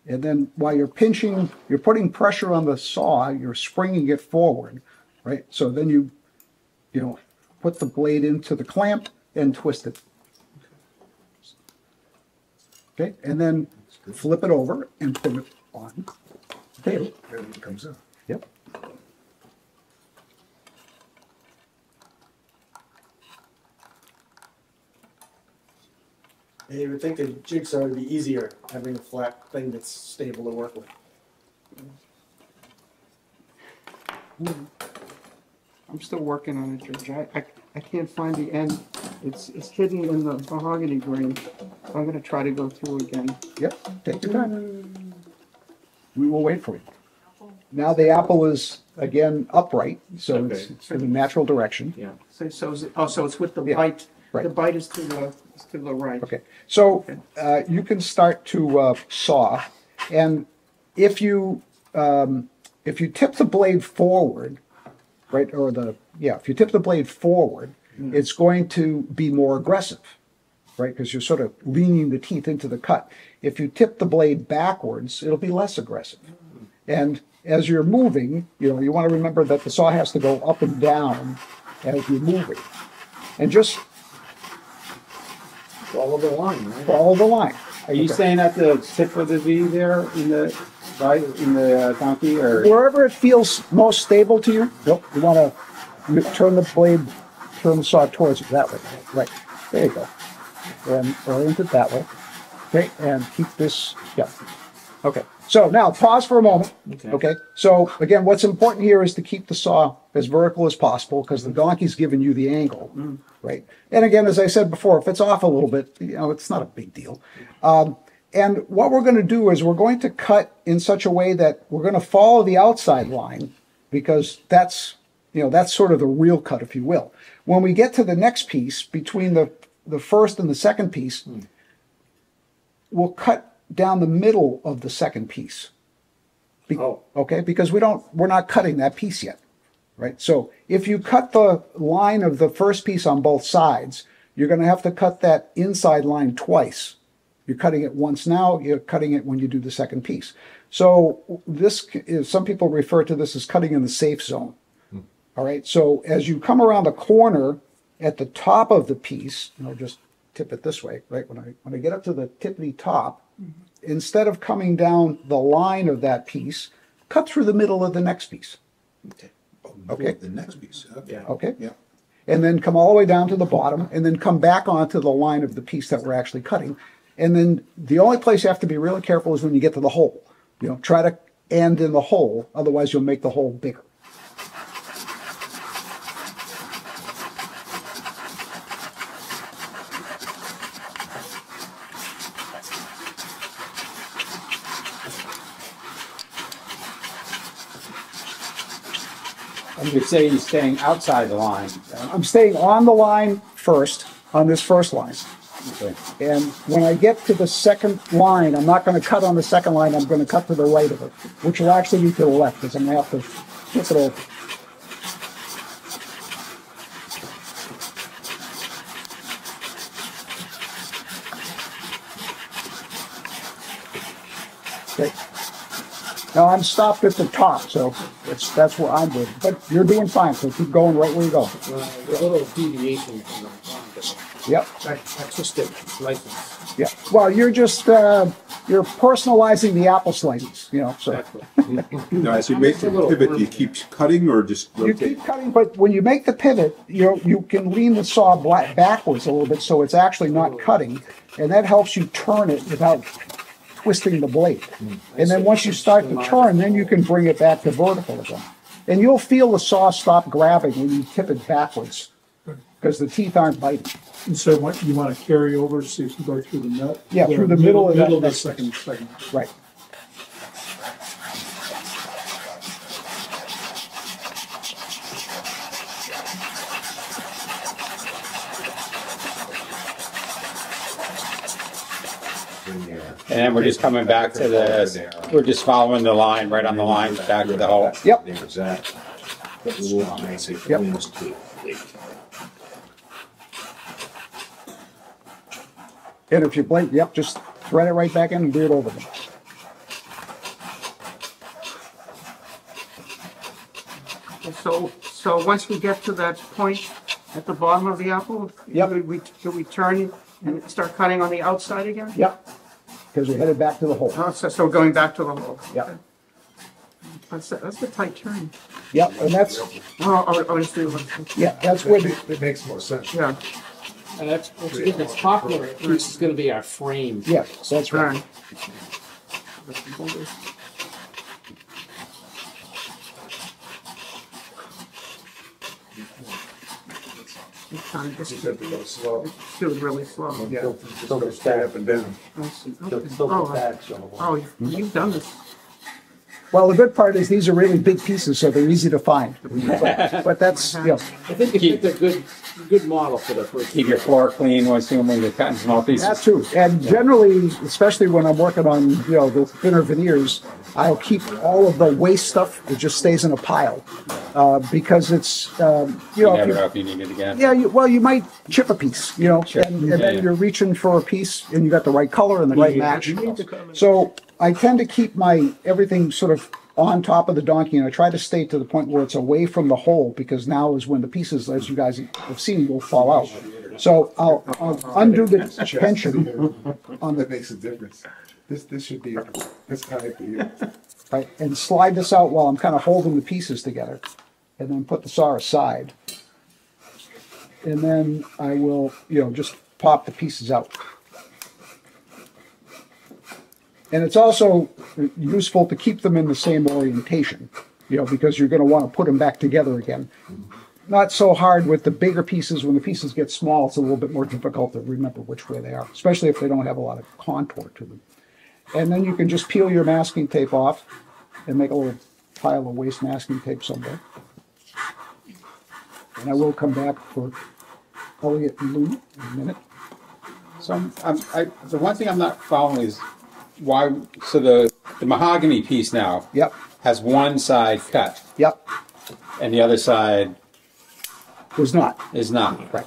And then while you're pinching, you're putting pressure on the saw, you're springing it forward, right? So then you put the blade into the clamp and twist it. Okay, and then flip it over and put it on the table. There it comes out. Yep. You would think the jigsaw would be easier, having a flat thing that's stable to work with. I'm still working on it, George. I can't find the end. It's hidden in the mahogany grain. I'm going to try to go through again. Yep, take your time. We will wait for you. Now the apple is, again, upright, so it's in a natural direction. Yeah. So it's with the Yeah, bite. right. The bite is to the right. Okay, so you can start to saw, and if you tip the blade forward, right, if you tip the blade forward, it's going to be more aggressive, right, because you're sort of leaning the teeth into the cut. If you tip the blade backwards, it'll be less aggressive. And as you're moving, you want to remember that the saw has to go up and down as you're moving, and just Follow the line, right? follow the line. Are you saying at the tip of the V there in the donkey, or? Wherever it feels most stable to you, you want to turn the saw towards it that way. Right, there you go. And orient it that way. Okay, and keep this, Okay, so now pause for a moment. Okay, so again, what's important here is to keep the saw as vertical as possible because the donkey's giving you the angle, right? And again, as I said before, if it's off a little bit, it's not a big deal. And what we're going to do is we're going to cut in such a way that we're going to follow the outside line, because that's, you know, that's sort of the real cut, if you will. When we get to the next piece, between the first and the second piece, we'll cut down the middle of the second piece. Okay, because we're not cutting that piece yet, right? So if you cut the line of the first piece on both sides, you're going to have to cut that inside line twice. You're cutting it once now, you're cutting it when you do the second piece. So this is, some people refer to this as cutting in the safe zone. All right, so as you come around the corner at the top of the piece, and I'll just tip it this way, right? When I get up to the tippity top, instead of coming down the line of that piece, cut through the middle of the next piece. Okay. The next piece. Okay. Okay. Yeah. And then come all the way down to the bottom, and then come back onto the line of the piece that we're actually cutting. And then the only place you have to be really careful is when you get to the hole. You know, try to end in the hole, otherwise you'll make the hole bigger. And you're saying you're staying outside the line. I'm staying on the line first, on this first line. Okay. And when I get to the second line, I'm not going to cut on the second line, I'm going to cut to the right of it, which will actually be to the left, because I'm going to have to flip it over. Okay. Now I'm stopped at the top, so that's where I'm good. But you're doing fine, so keep going right where you go. A little deviation from the plan. Yep. Artistic license. Yeah. Well, you're just you're personalizing the apple slices, you know. So Now, as you make the pivot, do you keep cutting or just you rotate? keep cutting, but when you make the pivot, you can lean the saw backwards a little bit, so it's actually not cutting, and that helps you turn it without twisting the blade. And then once you start to turn, then you can bring it back to vertical again. And you'll feel the saw stop grabbing when you tip it backwards, because the teeth aren't biting. And so what, you want to carry over so you can go through the nut? Yeah, through the middle of that the next second. Right. And then we're just coming back to the, we're just following the line, right on the line, back to the hole. Yep. There's that. Yep. And if you blink, yep, just thread it right back in and do it over them. So once we get to that point at the bottom of the apple, Yep. do we turn and start cutting on the outside again? Yep. Because we're headed back to the hole. Oh, so we're going back to the hole. Yep. That's a tight turn. Yep, and that's, Let's do it. yeah, that's where the, It makes more sense. Yeah. And that's, if it's popular, this is gonna be our frame. yeah, that's right. Turn. You said to go slow. It's doing really slow. Yeah. Just go straight up and down. I see. Okay. Oh, you've done this. Well, the good part is these are really big pieces, so they're easy to find. But that's, you know, I think you picked a good model for the first. Keep your floor clean once you when you're cutting small pieces. that's true. And generally, especially when I'm working on, you know, the thinner veneers, I'll keep all of the waste stuff. It just stays in a pile because it's, you know, You if never you- know if you need it again. yeah, well, you might chip a piece, you know, Sure. and Yeah, then yeah. you're reaching for a piece and you got the right color and the right match. So I tend to keep my everything sort of on top of the donkey, and I try to stay to the point where it's away from the hole, because now is when the pieces, as you guys have seen, will fall out. So I'll undo the tension on That the, makes a difference. This should be, this high for you. right, and slide this out while I'm kind of holding the pieces together, and then put the saw aside. And then I will, you know, just pop the pieces out. And it's also useful to keep them in the same orientation, you know, because you're going to want to put them back together again. Not so hard with the bigger pieces. When the pieces get small, it's a little bit more difficult to remember which way they are, especially if they don't have a lot of contour to them. And then you can just peel your masking tape off and make a little pile of waste masking tape somewhere. And I will come back for Elliot and Lou in a minute. So the one thing I'm not following is why, so the mahogany piece now Yep, has one side cut yep, and the other side was not. is not. Right.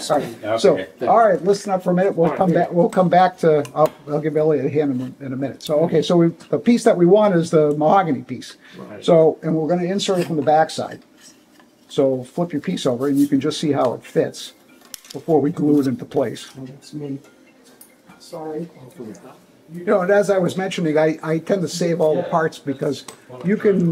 Sorry. So, Okay. all right, listen up for a minute. We'll come back to, I'll give Elliot a hand in a minute. So, okay, so the piece that we want is the mahogany piece. So, and we're gonna insert it from the backside. So flip your piece over and you can just see how it fits before we glue it into place. Oh, that's me. Sorry. You know, and as I was mentioning, I tend to save all the parts because you can,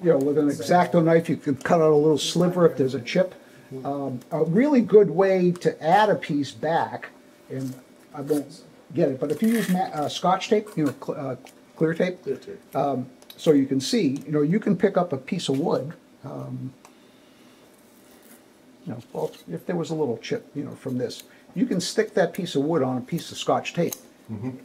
you know, with an X-Acto knife, you can cut out a little sliver if there's a chip. A really good way to add a piece back, and I won't get it, but if you use Scotch tape, you know, clear tape, so you can see, you know, you can pick up a piece of wood. You know, well, if there was a little chip, you know, from this, you can stick that piece of wood on a piece of Scotch tape.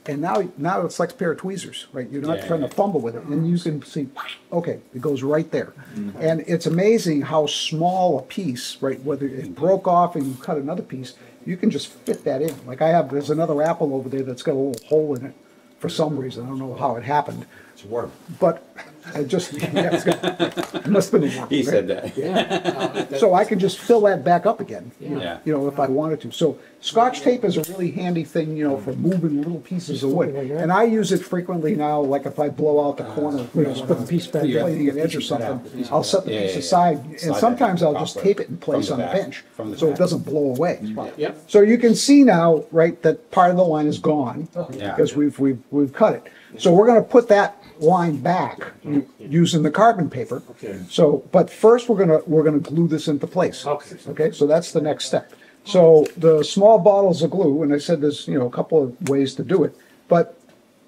And now it's like a pair of tweezers, right? You're not trying to fumble with it. And you can see, okay, it goes right there. And it's amazing how small a piece, right? Whether it broke off and you cut another piece, you can just fit that in. Like there's another apple over there that's got a little hole in it for some reason. I don't know how it happened. It's warm. But it just, it must have been warm. He right? said that. So I can just fill that back up again, Yeah. you know, if I wanted to. So Scotch tape is a really handy thing, you know, for moving little pieces of wood. And I use it frequently now, like if I blow out the corner, you know, Put the piece back in. plating an edge or something, I'll set the Yeah, piece yeah, aside. And Slide sometimes that I'll just off tape it in place from on the the back, bench, from the so it back. doesn't blow away. Yep. So you can see now, right, that part of the line is gone, Yeah. because we've cut it. So we're gonna put that line back using the carbon paper. Okay. So, but first we're gonna glue this into place. Okay. Okay, so that's the next step. So the small bottles of glue, and I said there's, you know, a couple of ways to do it, but,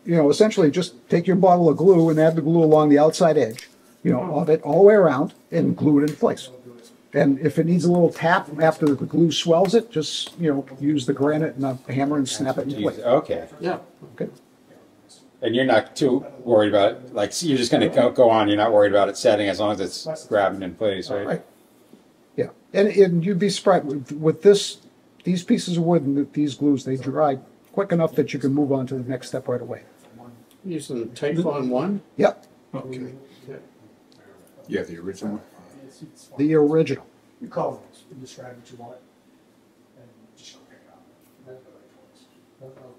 you know, essentially just take your bottle of glue and add the glue along the outside edge, you know, of it all the way around and glue it in place. And if it needs a little tap after the glue swells it, just, you know, use the granite and a hammer and snap it in place. Okay. Yeah. Okay. And you're not too worried about it, like, you're just gonna go on, you're not worried about it setting as long as it's grabbing in place, right? Right. Yeah, and you'd be surprised with these pieces of wood and these glues, they dry quick enough that you can move on to the next step right away. Using Typhon 1. Yep, Okay. Yeah, the original. the original. You call it, you describe what you want. And just go pick it up. That's the right choice.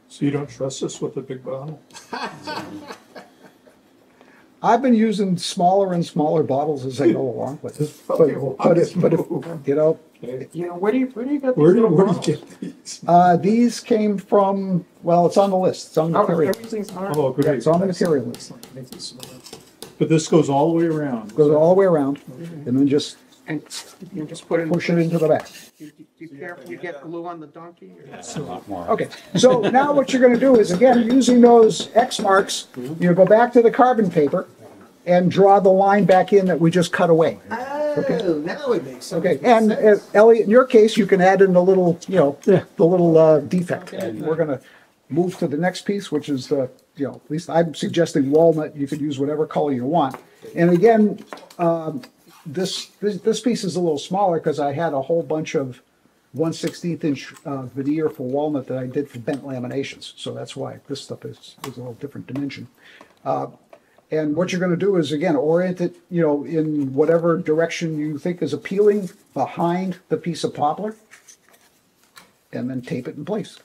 So you don't trust us with a big bottle? I've been using smaller and smaller bottles as I go along with it. probably a But if, you know, You know, where do you get these Where do little you bottles? get these? these came from, well, it's on the list, it's on the Oh, material. everything's on. Oh, Yeah, great. it's on the material list. But this goes all the way around. Goes all the way around and then just And you just put it in. push it into the back. You careful you get glue on the donkey? Or? A lot more. Okay, so now what you're gonna do is, again, using those X marks, you go back to the carbon paper and draw the line back in that we just cut away. Oh, now it makes sense. Okay, and Elliot, in your case, you can add in the little, you know, the little defect. And we're gonna move to the next piece, which is the, you know, at least I'm suggesting walnut. You could use whatever color you want. And again, this piece is a little smaller because I had a whole bunch of 1/16 inch veneer for walnut that I did for bent laminations. So that's why this stuff is a little different dimension. And what you're going to do is, again, orient it, you know, in whatever direction you think is appealing behind the piece of poplar, and then tape it in place.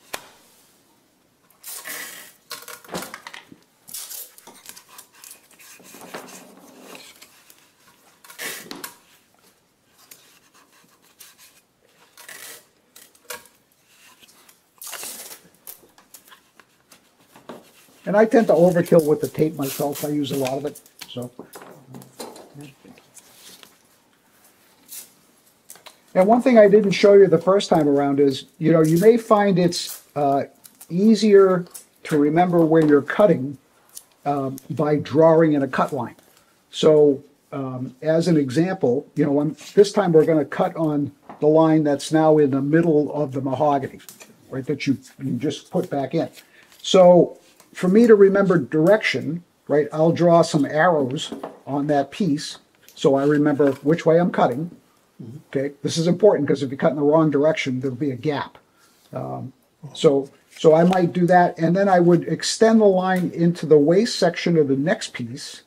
And I tend to overkill with the tape myself. I use a lot of it, so. And one thing I didn't show you the first time around is, you know, you may find it's easier to remember where you're cutting by drawing in a cut line. So as an example, you know, this time we're going to cut on the line that's now in the middle of the mahogany, right, that you just put back in. So for me to remember direction, right, I'll draw some arrows on that piece so I remember which way I'm cutting. Okay, this is important because if you cut in the wrong direction, there'll be a gap. So I might do that, and then I would extend the line into the waist section of the next piece,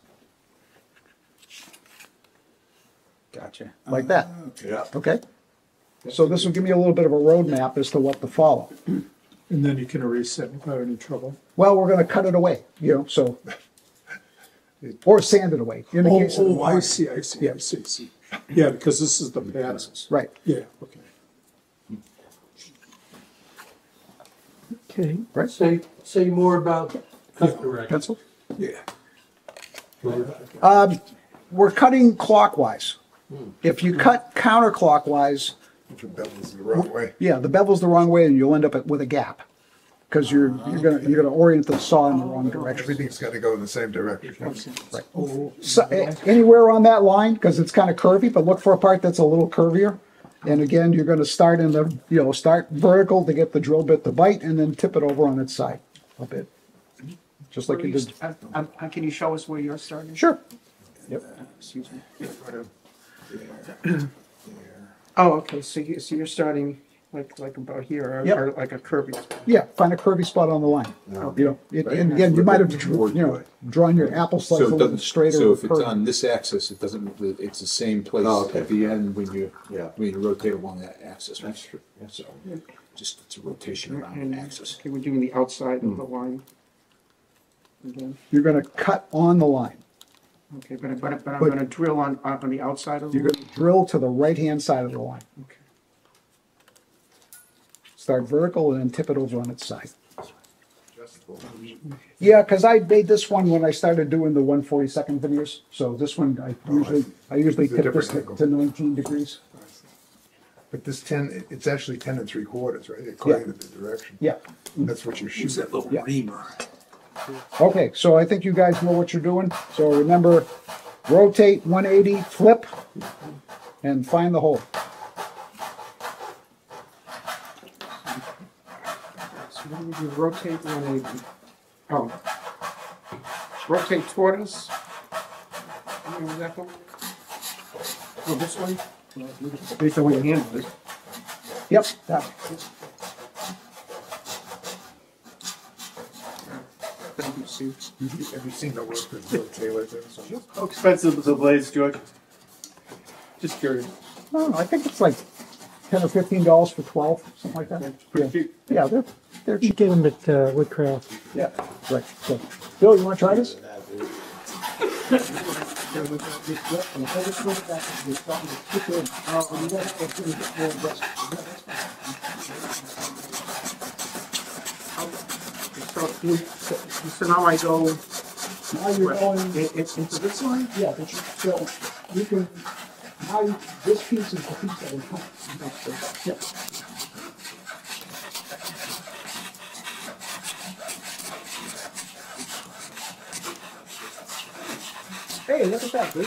Gotcha. like that. Yeah. Okay? So this will give me a little bit of a roadmap as to what to follow. And then you can erase it without any trouble. Well, we're going to cut it away, so, or sand it away. In the case of the I line. see, I Yeah. see. Yeah, because this is the pattern. Right. Yeah, okay. Okay. Right. Say more about cut direction. Pencil? Yeah. We're cutting clockwise. If you cut counterclockwise, The bevel's the wrong way. yeah, the bevel's the wrong way, and you'll end up with a gap because you're gonna orient the saw in the wrong direction. Everything's gotta go in the same direction. Right. So, anywhere on that line because it's kind of curvy, but look for a part that's a little curvier. And again, you're going to start in the start vertical to get the drill bit to bite, and then tip it over on its side a bit, just like you did. Can you show us where you're starting? Sure. Excuse me. Oh, okay, so you're starting like about here, Yep. or like a curvy. Yeah, find a curvy spot on the line. And again, you might have drawn your apple slice a So it little doesn't, straighter. so or if it's curvy. on this axis, it doesn't, it's the same place Oh, okay. at the end when you rotate along that axis, right? So, just, it's a rotation around an axis. Okay, we're doing the outside of the line. Again. You're going to cut on the line. Okay, but I'm going to drill on the outside of the You're line. going to drill to the right-hand side of the line. Okay. Start vertical and then tip it over on its side. Yeah, because I made this one when I started doing the 1/42 veneers. So this one, I usually It's a tip this different angle. to 19 degrees. But this 10, it's actually 10 3/4, right, according to the direction. Yeah. That's what you're shooting. That little Yeah. reamer. Okay, so I think you guys know what you're doing. So remember, rotate 180, flip, and find the hole. So what do we do? Rotate 180. Oh. Rotate toward us. Where's that going? Oh, this way? Based on where your hand is. Yep, that. Thank you, Sue. Have you seen the work that Bill Taylor does? How expensive is a blaze, George? Just curious. No, I think it's like $10 or $15 for 12, something like that. Yeah, yeah, they're You cheap. get them at Woodcraft. Yeah, right. So, Bill, you want to try this? So now I go Now you're going into this line? Yeah, but you can, now this piece is the piece that will come. Yep. Hey, look at that, dude.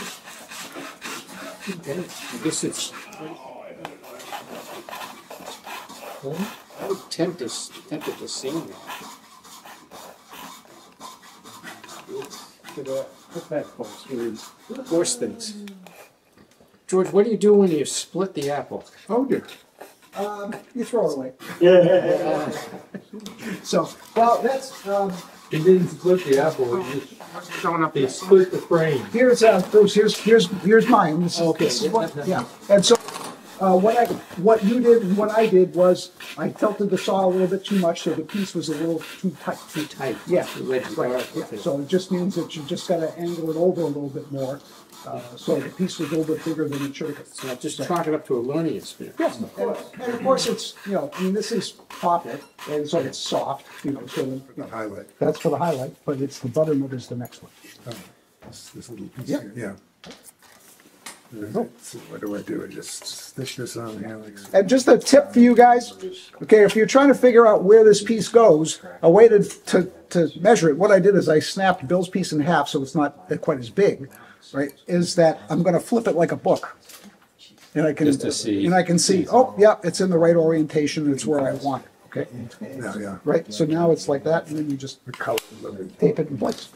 I guess it's. I would tempted to sing that. Put that close, worse things. George, what do you do when you split the apple? Oh, dear. You throw it away. Yeah. So, well, that's, You didn't split the apple, you Going up they this line? split the frame. here's, Bruce, here's mine. This is what, yeah. And so, what you did and what I did was I tilted the saw a little bit too much, so the piece was a little too tight. Too tight. Yeah, The wedge right. bar, Yeah. okay. So it just means that you just gotta angle it over a little bit more, so the piece was a little bit bigger than it should have been. So just chalk it up to a learning experience. Yeah, and of course it's, I mean, this is poplar, and so it's soft, so, The highlight. that's for the highlight, but it's the buttermilk is the next one. This little piece Yeah. here, yeah. So what do I do? I just stitch this on here like so. And just a tip for you guys, okay, if you're trying to figure out where this piece goes, a way to measure it, what I did is I snapped Bill's piece in half so it's not quite as big, right, is that I'm gonna flip it like a book. And I can, Just to see. and I can see, oh, yeah, it's in the right orientation, it's where I want it, okay? Yeah, yeah. Right, so now it's like that, and then you just tape it in place.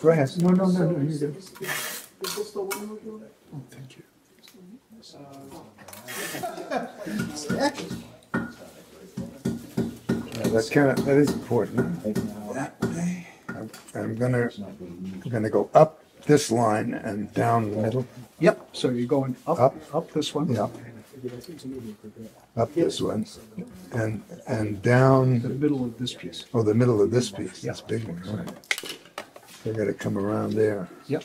Go ahead. No, you do. Oh, thank you. That is important. I'm gonna go up this line and down the middle, Yep, so you're going up this one. yeah. Up this one, and The down, middle of this piece. oh, the middle of this piece, Yeah. this big one, right. I gotta come around there. Yep,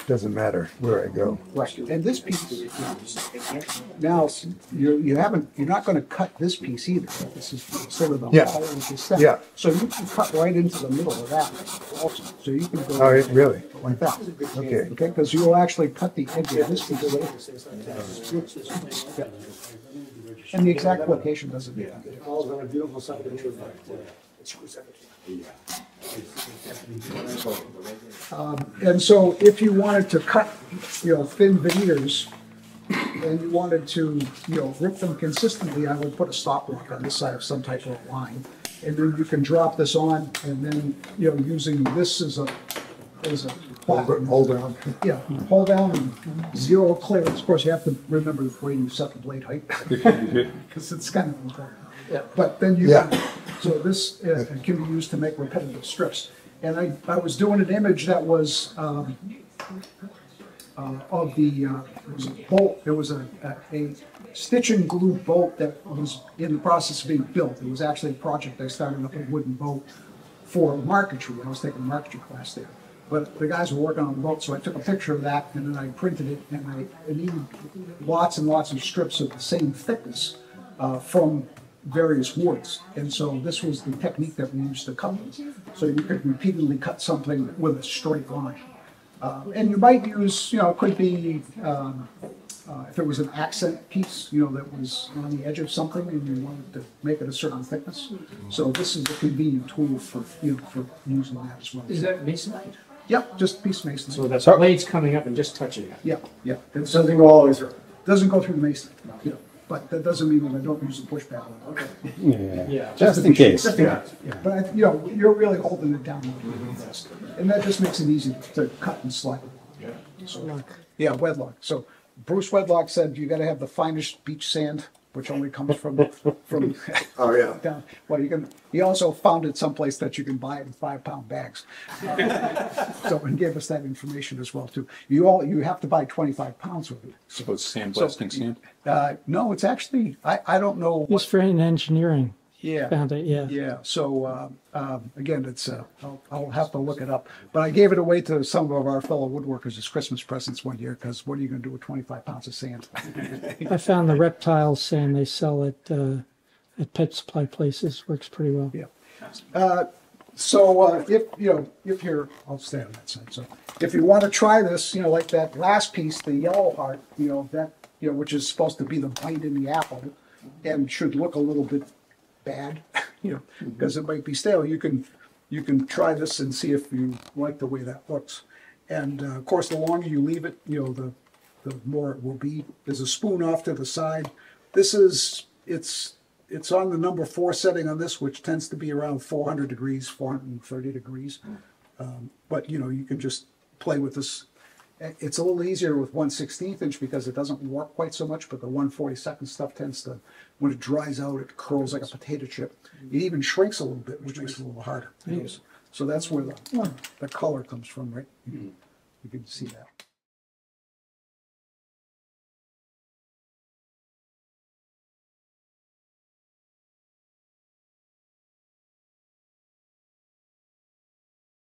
Doesn't matter where I go. right, and this piece, now, you're not gonna cut this piece either. This is sort of the Yeah. hollow of the stem. Yeah. So you can cut right into the middle of that also. So you can Oh, go really? like that. Okay. Okay, because you'll actually cut the edge of this piece. Yeah. And the exact location doesn't matter. All's on a beautiful subdivision. And so if you wanted to cut, thin veneers, and you wanted to, rip them consistently, I would put a stop block on this side of some type of line. And then you can drop this on, and then, using this as a Hold down. yeah, hold down and zero clearance. Of course, you have to remember where you set the blade height, because it's kind of important. Yeah. But then you, Yeah. so this can be used to make repetitive strips. And I was doing an image that was of the it was a bolt. There was a stitch and glue boat that was in the process of being built. It was actually a project I started up a wooden boat for Marquetry. I was taking a Marquetry class there. But the guys were working on the boat, so I took a picture of that and then I printed it, and I needed lots and lots of strips of the same thickness from various woods. And so this was the technique that we used to cut them. So you could repeatedly cut something with a straight line. And you might use, it could be, if it was an accent piece, that was on the edge of something and you wanted to make it a certain thickness. So this is a convenient tool for using that as well. Is that masonite? Yep, just piece mason. So that's blades coming up and just touching it. Yeah. It Doesn't go all the way through. doesn't go through the mason. Yeah. But that doesn't mean that I don't use the pushback. Okay. Yeah. Just in case. But you're really holding it down, and that just makes it easy to cut and slide. Yeah, Wedlock. So Bruce Wedlock said you got to have the finest beach sand, which only comes from Oh, yeah. down. Well, he also found it someplace that you can buy it in 5-pound bags. So and gave us that information as well too. You have to buy 25 pounds of it. So it's sandblasting sand? No, it's actually I don't know. It's for in engineering. Yeah. Found it, yeah. Yeah, so, again, it's, I'll have to look it up. But I gave it away to some of our fellow woodworkers as Christmas presents one year, because what are you gonna do with 25 pounds of sand? I found the reptile sand they sell at pet supply places, works pretty well. Yeah. So, if you're, I'll stay on that side, so, if you wanna try this, like that last piece, the yellow heart, which is supposed to be the bite in the apple, and should look a little bit bad, because it might be stale. You can try this and see if you like the way that looks. And of course, the longer you leave it, the more it will be. There's a spoon off to the side. This is it's on the number 4 setting on this, which tends to be around 400 degrees, 430 degrees. But you can just play with this. It's a little easier with 1/16 inch because it doesn't warp quite so much, but the 1/42 stuff tends to, when it dries out, it curls like a potato chip. It even shrinks a little bit, which makes it a little harder. So that's where the color comes from, right? You can see that.